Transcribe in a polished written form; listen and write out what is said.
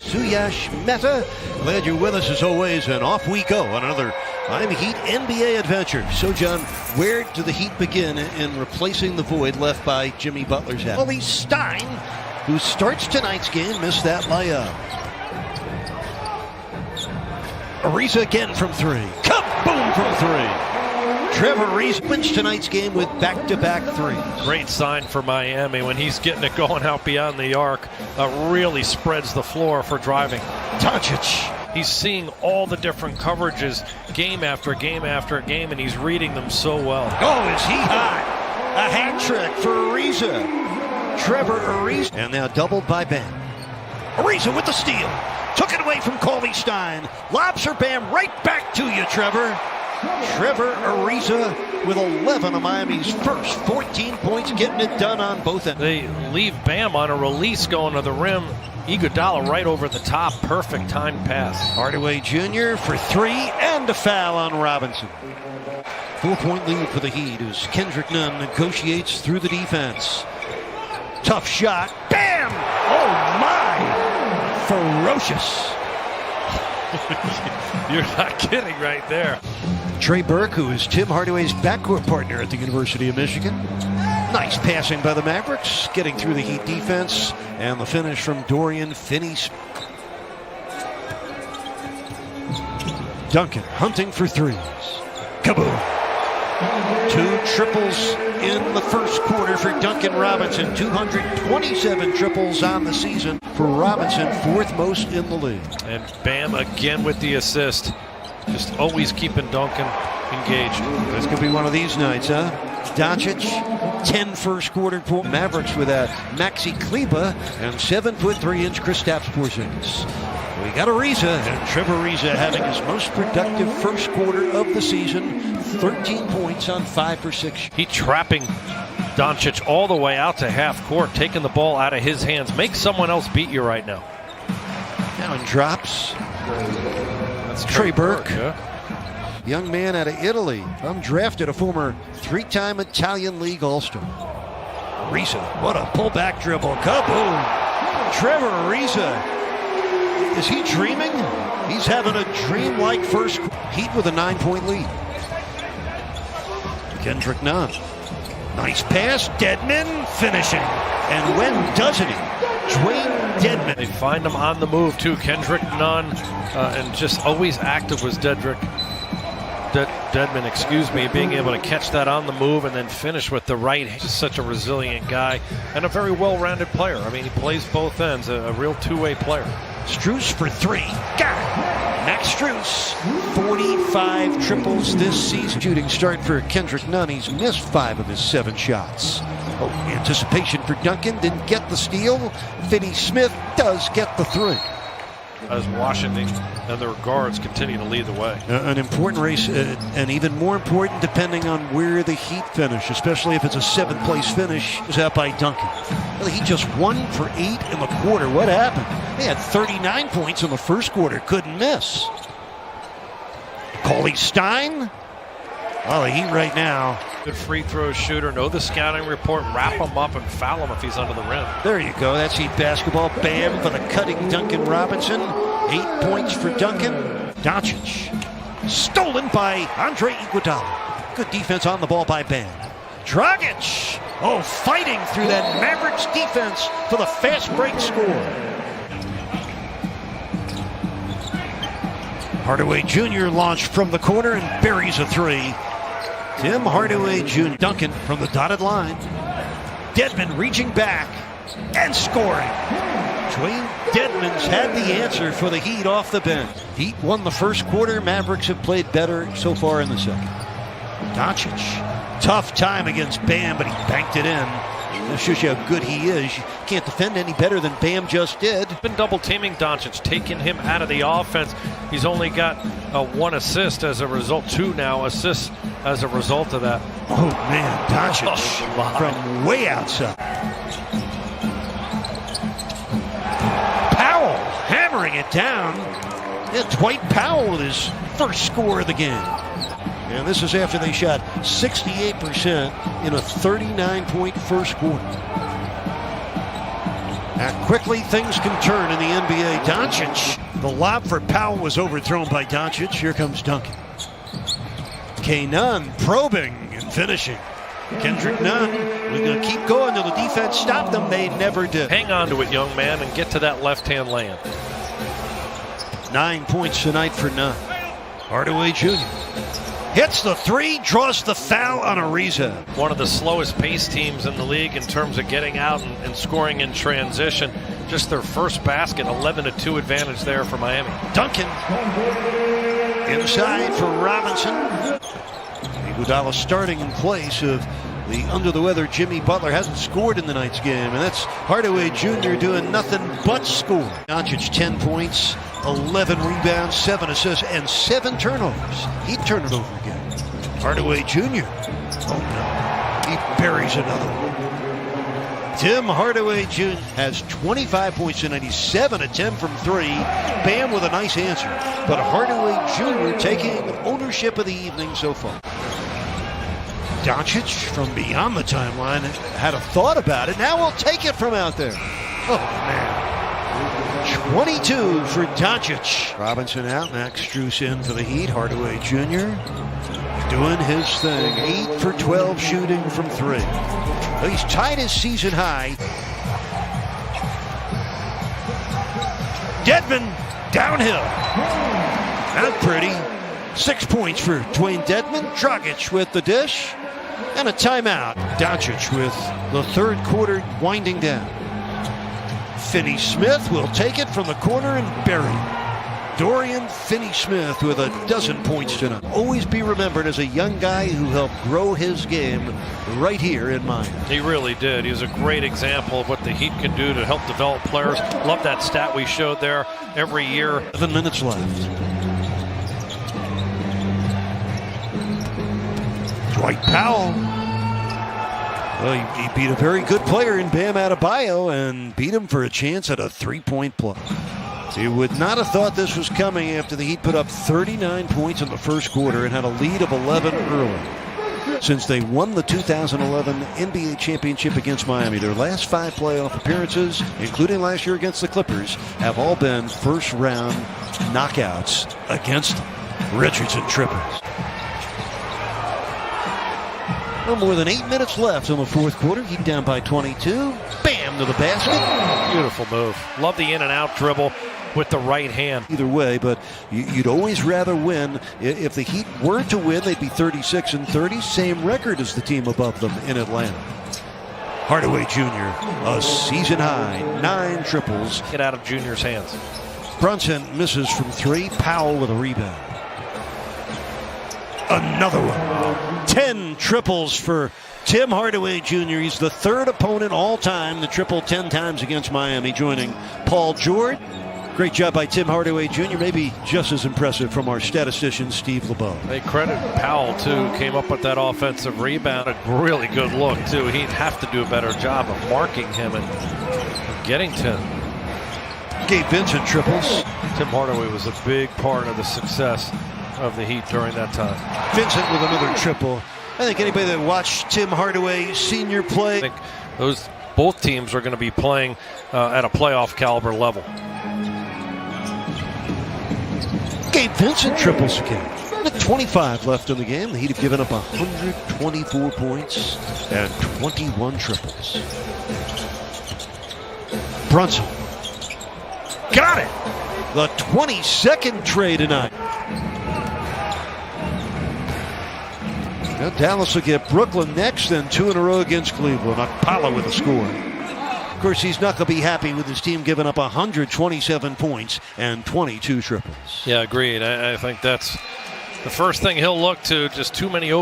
Suyash Mehta, glad you're with us as always, and off we go on another Miami Heat NBA adventure. So, John, where do the Heat begin in replacing the void left by Jimmy Butler's hat? Colby Stein, who starts tonight's game, missed that layup. Ariza again from three. Kaboom from three. Trevor Ariza wins tonight's game with back-to-back threes. Great sign for Miami when he's getting it going out beyond the arc. Really spreads the floor for driving. Doncic. He's seeing all the different coverages game after game after game, and he's reading them so well. Oh, is he hot? A hat trick for Ariza. Trevor Ariza. And now doubled by Bam. Ariza with the steal. Took it away from Colby Stein. Lobs her Bam right back to you, Trevor. Trevor Ariza with 11 of Miami's first 14 points, getting it done on both ends. They leave Bam on a release going to the rim. Iguodala right over the top. Perfect time pass. Hardaway Jr. for three and a foul on Robinson. 4-point lead for the Heat as Kendrick Nunn negotiates through the defense. Tough shot. Bam! Oh my! Ferocious. You're not kidding right there. Trey Burke, who is Tim Hardaway's backcourt partner at the University of Michigan. Nice passing by the Mavericks, getting through the Heat defense, and the finish from Dorian Finney-Smith. Duncan hunting for threes. Kaboom! 2 triples in the first quarter for Duncan Robinson. 227 triples on the season for Robinson, fourth most in the league. And Bam again with the assist. Just always keeping Duncan engaged. This could be one of these nights, huh? Doncic, 10 first quarter points. Mavericks with that Maxi Kleba and 7'3" Kristaps Porzingis. We got Ariza, and Trevor Ariza having his most productive first quarter of the season. 13 points on 5 for 6. He trapping Doncic all the way out to half court, taking the ball out of his hands. Make someone else beat you right now. Now in drops. That's Trey Burke. Yeah. Young man out of Italy, undrafted, a former 3-time Italian League All-Star. Ariza, what a pullback dribble. Kaboom! Trevor Ariza. Is he dreaming? He's having a dream-like first. Heat with a 9-point lead. Kendrick Nunn. Nice pass. Dedmon finishing. And when doesn't he? Dwayne Dedmon. They find him on the move too. Kendrick Nunn, and just always active was Dedmon, being able to catch that on the move and then finish with the right. Just such a resilient guy and a very well-rounded player. I mean, he plays both ends, a real two-way player. Strus for three. Got it. Max Strus, 45 triples this season. Shooting start for Kendrick Nunn. He's missed 5 of his 7 shots. Oh, anticipation for Duncan. Didn't get the steal. Finney-Smith does get the 3. As Washington and their guards continue to lead the way. An important race, and even more important depending on where the Heat finish, especially if it's a 7th place finish, is out by Duncan. Well, he just 1 for 8 in the quarter. What happened? He had 39 points in the first quarter. Couldn't miss. Colby Stein. Oh, the Heat right now. Good free throw shooter. Know the scouting report. Wrap him up and foul him if he's under the rim. There you go. That's Heat basketball. Bam for the cutting Duncan Robinson. 8 points for Duncan. Doncic. Stolen by Andre Iguodala. Good defense on the ball by Bam. Dragic. Oh, fighting through that Mavericks defense for the fast break score. Hardaway Jr. launched from the corner and buries a 3. Tim Hardaway Jr. Duncan from the dotted line. Dedmon reaching back and scoring. Dwayne Dedmon's had the answer for the Heat off the bench. Heat won the first quarter. Mavericks have played better so far in the second. Doncic, tough time against Bam, but he banked it in. That shows you how good he is. You can't defend any better than Bam just did. Been double teaming Doncic, taking him out of the offense. He's only got 1 assist as a result, 2 now assists as a result of that. Oh man, Doncic from way outside. Powell hammering it down. Yeah, Dwight Powell with his first score of the game. And this is after they shot 68% in a 39-point first quarter. How quickly things can turn in the NBA. Doncic. The lob for Powell was overthrown by Doncic. Here comes Duncan. Nunn probing and finishing. Kendrick Nunn was going to keep going till the defense stopped them. They never did. Hang on to it, young man, and get to that left-hand lane. 9 points tonight for Nunn. Hardaway Jr. hits the three, draws the foul on Ariza. One of the slowest pace teams in the league in terms of getting out and scoring in transition. Just their first basket, 11-2 advantage there for Miami. Duncan inside for Robinson. Iguodala starting in place of the under-the-weather Jimmy Butler. Hasn't scored in the night's game, and that's Hardaway Jr. doing nothing but score. Doncic 10 points, 11 rebounds, 7 assists, and 7 turnovers. He'd turn it over again. Hardaway Jr. Oh no, he buries another one. Tim Hardaway Jr. has 25 points tonight. He's 7 of 10 from 3. Bam with a nice answer. But Hardaway Jr. taking ownership of the evening so far. Doncic from beyond the timeline had a thought about it. Now we'll take it from out there. Oh, man. 22 for Doncic. Robinson out. Max Strus in for the Heat. Hardaway Jr. doing his thing. 8 for 12 shooting from 3. Well, he's tied his season high. Dedmon downhill. Not pretty. 6 points for Dwayne Dedmon. Dragic with the dish. And a timeout. Doncic with the third quarter winding down. Finney-Smith will take it from the corner and bury it. Dorian Finney-Smith with a dozen points tonight. Always be remembered as a young guy who helped grow his game right here in Miami. He really did. He was a great example of what the Heat can do to help develop players. Love that stat we showed there every year. 11 minutes left. Dwight Powell. Well, he beat a very good player in Bam Adebayo and beat him for a chance at a three-point play. You would not have thought this was coming after the Heat put up 39 points in the first quarter and had a lead of 11 early. Since they won the 2011 NBA championship against Miami, their last 5 playoff appearances, including last year against the Clippers, have all been first-round knockouts against them. Richardson triples. No more than 8 minutes left in the fourth quarter. Heat down by 22. Bam to the basket. Beautiful move. Love the in and out dribble with the right hand. Either way, but you'd always rather win. If the Heat were to win, they'd be 36-30. Same record as the team above them in Atlanta. Hardaway Jr., a season high, 9 triples. Get out of Junior's hands. Brunson misses from 3. Powell with a rebound. Another one. 10 triples for Tim Hardaway Jr. He's the third opponent all time to triple 10 times against Miami, joining Paul George. Great job by Tim Hardaway Jr. Maybe just as impressive from our statistician, Steve LeBeau. They credit Powell, too. Came up with that offensive rebound. A really good look, too. He'd have to do a better job of marking him and getting to him. Gabe Vincent triples. Tim Hardaway was a big part of the success of the Heat during that time. Vincent with another triple. I think anybody that watched Tim Hardaway Sr. play, I think both teams are going to be playing at a playoff caliber level. Gabe Vincent triples again. With 25 left in the game, the Heat have given up 124 points and 21 triples. Brunson. Got it! The 22nd tray tonight. Now Dallas will get Brooklyn next, then 2 in a row against Cleveland. Okpala with a score. Of course, he's not going to be happy with his team giving up 127 points and 22 triples. Yeah, agreed. I think that's the first thing he'll look to. Just too many open